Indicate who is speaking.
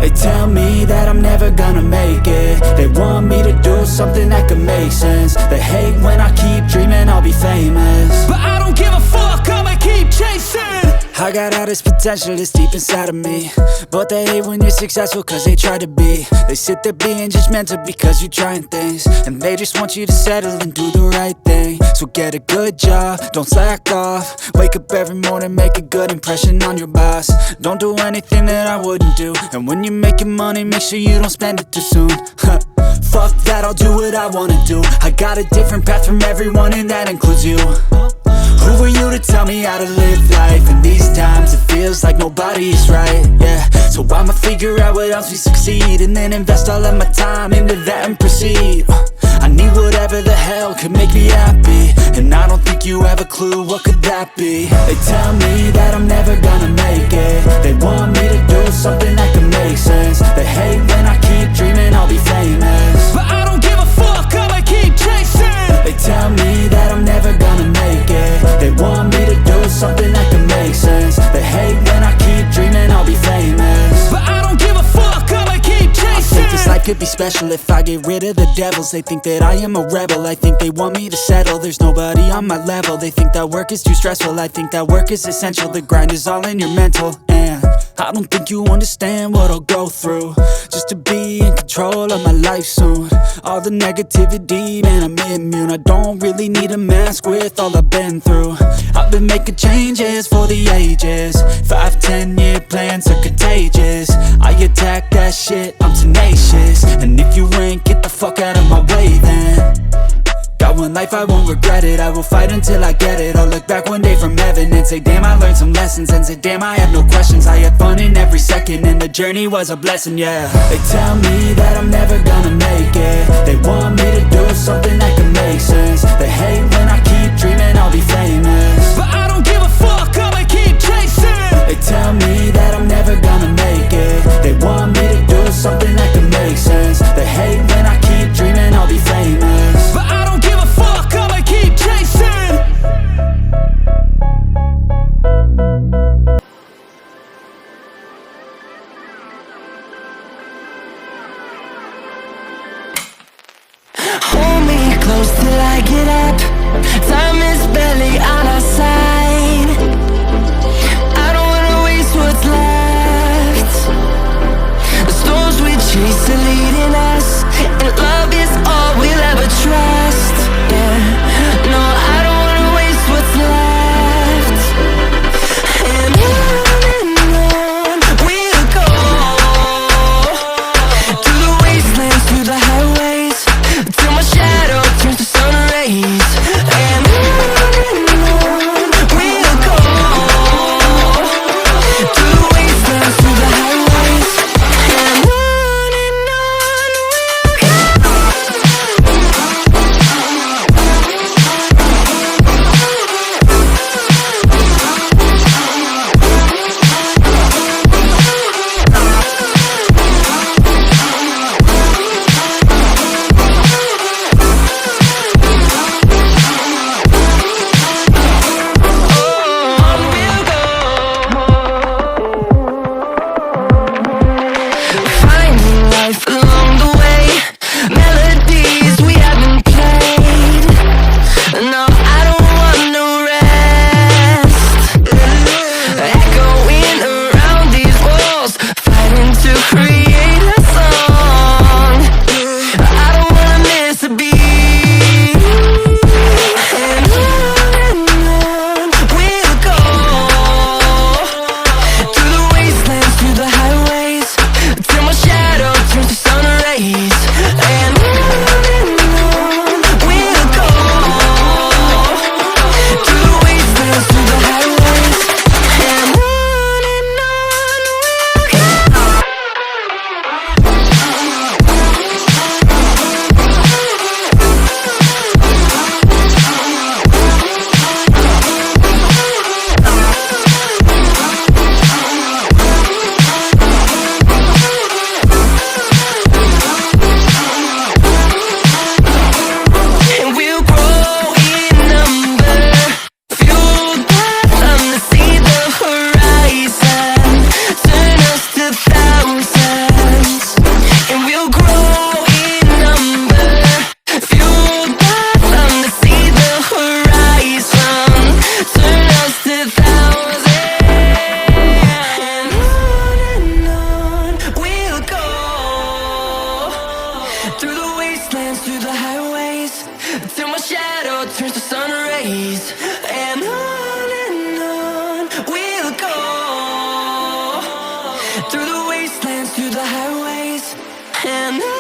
Speaker 1: They tell me that I'm never gonna make it. They want me to do something that could make sense. They hate when I keep dreaming I'll be famous,
Speaker 2: but I don't give a fuck, I'ma keep chasing.
Speaker 1: I got all this potential that's deep inside of me, but they hate when you're successful cause they try to be. They sit there being judgmental because you're trying things, and they just want you to settle and do the right thing. So get a good job, don't slack off. Wake up every morning, make a good impression on your boss. Don't do anything that I wouldn't do, and when you're making money, make sure you don't spend it too soon. Fuck that, I'll do what I wanna do. I got a different path from everyone, and that includes you. Who are you to tell me how to live life? In these times it feels like nobody is right, yeah. So I'ma figure out what else we succeed, and then invest all of my time into that and proceed. I need whatever the hell could make me happy, and I don't think you have a clue what could that be. They tell me that I'm never gonna make it. They want me to do something that could make sense. They hate when I keep dreaming I'll be famous,
Speaker 2: but I don't give a fuck, I'ma keep chasing.
Speaker 1: They tell me that I'm never gonna make it. They want me to do something that can make sense. They hate when I keep dreaming I'll be famous,
Speaker 2: but I don't give a fuck, I'ma keep chasing.
Speaker 1: I think this life could be special if I get rid of the devils. They think that I am a rebel, I think they want me to settle. There's nobody on my level. They think that work is too stressful, I think that work is essential. The grind is all in your mental, and I don't think you understand what I'll go through just to be in control of my life soon. All the negativity, man, I'm immune. I don't really need a mask with all I've been through. I've been making changes for the ages. 5-10 year plans are contagious. I attack that shit, I'm tenacious. And if you ain't, get the fuck out of my way then. Got one life, I won't regret it. I will fight until I get it. I'll look back one day from heaven and say, damn, I learned some lessons. And say, damn, I had no questions. I had fun in every second, and the journey was a blessing, yeah. They tell me that I'm never gonna make it. They want me to do something that can make sense. They hate when I keep dreaming I'll be famous,
Speaker 2: but I don't give a fuck, I'ma keep chasing.
Speaker 1: They tell me that I'm never gonna make it. They want me to do something that can make sense. They hate when I keep dreaming I'll be famous,
Speaker 2: but I don't give a fuck, I'ma keep chasing.
Speaker 3: Hold me close till I get up. Time is barely on our side. and